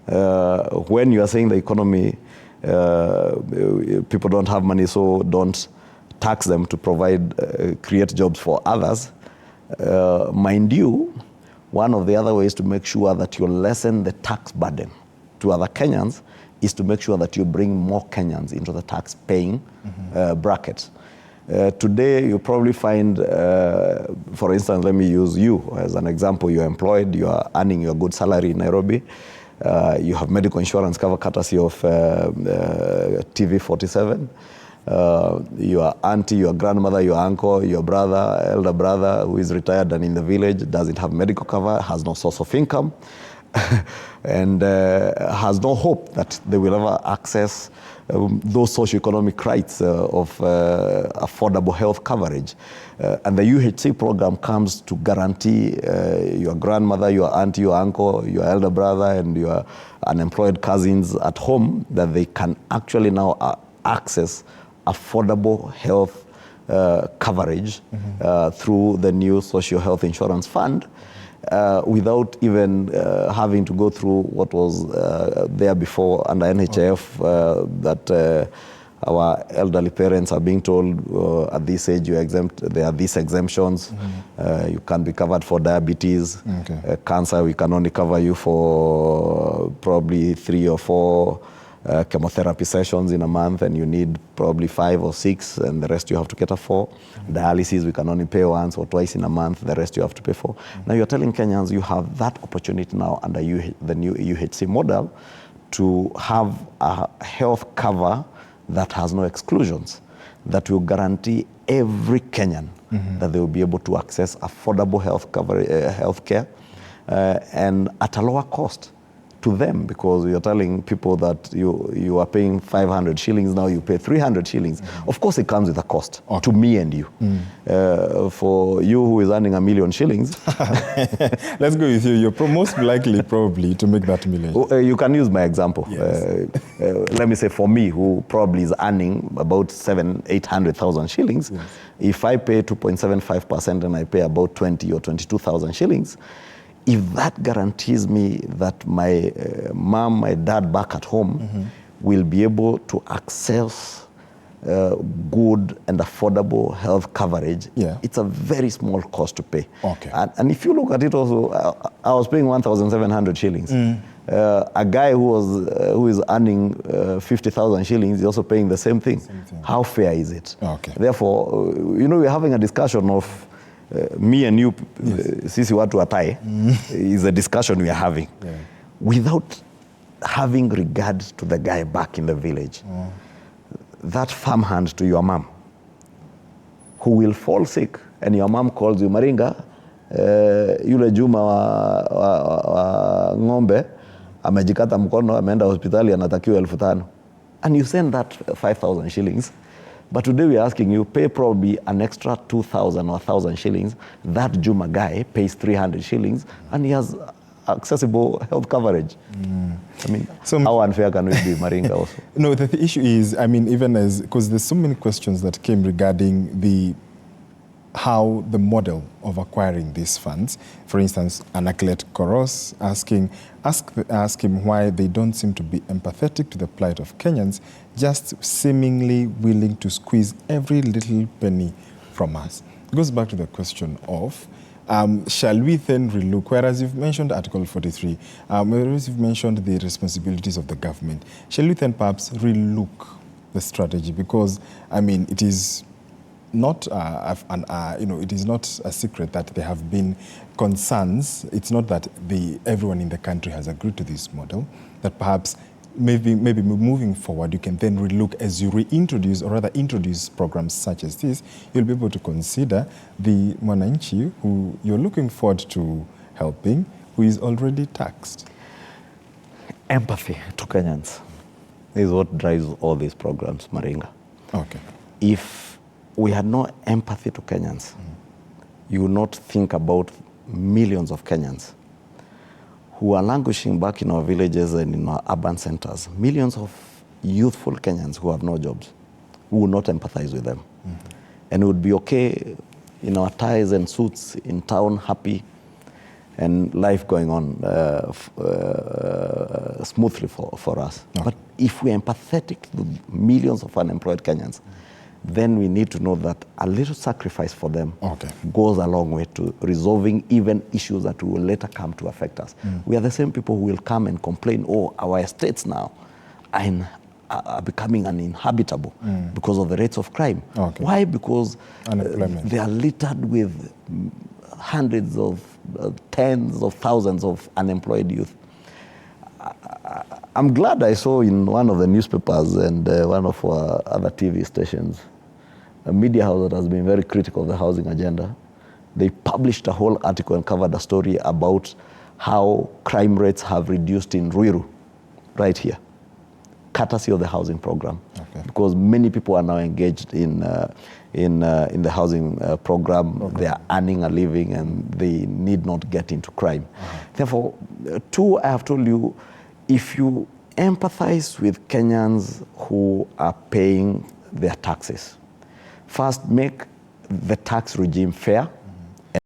When you are saying the economy, people don't have money, so don't tax them to provide, create jobs for others. Mind you, one of the other ways to make sure that you lessen the tax burden to other Kenyans is to make sure that you bring more Kenyans into the tax-paying bracket. Today, you probably find, for instance, let me use you as an example. You're employed, you are earning your good salary in Nairobi. You have medical insurance cover courtesy of TV47. Your auntie, your grandmother, your uncle, your brother, elder brother who is retired and in the village doesn't have medical cover, has no source of income, and has no hope that they will ever access those socioeconomic rights of affordable health coverage. And the UHC program comes to guarantee your grandmother, your auntie, your uncle, your elder brother, and your unemployed cousins at home that they can actually now access affordable health coverage through the new Social Health Insurance Fund without even having to go through what was there before under NHIF that our elderly parents are being told at this age you're exempt, there are these exemptions. You can be covered for diabetes, cancer, we can only cover you for probably 3 or 4 chemotherapy sessions in a month, and you need probably 5 or 6, and the rest you have to cater for. Dialysis, we can only pay once or twice in a month, the rest you have to pay for. Now you're telling Kenyans you have that opportunity now under the new UHC model to have a health cover that has no exclusions, that will guarantee every Kenyan that they will be able to access affordable health care and at a lower cost to them, because you're telling people that you are paying 500 shillings, now you pay 300 shillings. Of course it comes with a cost to me and you. For you who is earning 1 million shillings. Let's go with you. You're most likely probably to make that million. You can use my example. Yes. Let me say for me, who probably is earning about 700,000-800,000 shillings, yes. If I pay 2.75% and I pay about 20 or 22,000 shillings, if that guarantees me that my mom, my dad back at home will be able to access good and affordable health coverage, it's a very small cost to pay. And if you look at it also, I was paying 1,700 shillings. A guy who is earning 50,000 shillings is also paying the same thing. How fair is it? Therefore, we're having a discussion of me and you, sisi watu watai, is a discussion we are having without having regard to the guy back in the village. That farmhand to your mom who will fall sick and your mom calls you, Maringa, yule Juma wa ng'ombe amejikata mkono, ameenda hospitali, anatakiwa 5,000, and you send that 5,000 shillings. But today we're asking you, pay probably an extra 2,000 or 1,000 shillings. That Juma guy pays 300 shillings and he has accessible health coverage. I mean, so how unfair can we be, Maringa, also? No, the issue is, I mean, even as, because there's so many questions that came regarding how the model of acquiring these funds. For instance, Anaclet Koros ask him why they don't seem to be empathetic to the plight of Kenyans, just seemingly willing to squeeze every little penny from us. It goes back to the question of, shall we then relook, whereas you've mentioned Article 43, whereas you've mentioned the responsibilities of the government, shall we then perhaps relook the strategy? Because, I mean, it is not it is not a secret that there have been concerns. It's not that everyone in the country has agreed to this model, that perhaps maybe moving forward you can then relook as you reintroduce, or rather introduce programs such as this, you'll be able to consider the mwananchi who you're looking forward to helping, who is already taxed. Empathy to Kenyans is what drives all these programs, Maringa. If we had no empathy to Kenyans, you would not think about millions of Kenyans who are languishing back in our villages and in our urban centers. Millions of youthful Kenyans who have no jobs. We would not empathize with them. And we would be okay in our ties and suits in town, happy, and life going on smoothly for us. Okay. But if we're empathetic to the millions of unemployed Kenyans, then we need to know that a little sacrifice for them goes a long way to resolving even issues that will later come to affect us. We are the same people who will come and complain, oh, our estates now are becoming uninhabitable because of the rates of crime. Why? Because they are littered with hundreds of, tens of thousands of unemployed youth. I'm glad I saw in one of the newspapers and one of our other TV stations, a media house that has been very critical of the housing agenda. They published a whole article and covered a story about how crime rates have reduced in Ruiru, right here, courtesy of the housing program. Because many people are now engaged in the housing program. They are earning a living and they need not get into crime. Therefore, two, I have told you, if you empathize with Kenyans who are paying their taxes, first, make the tax regime fair.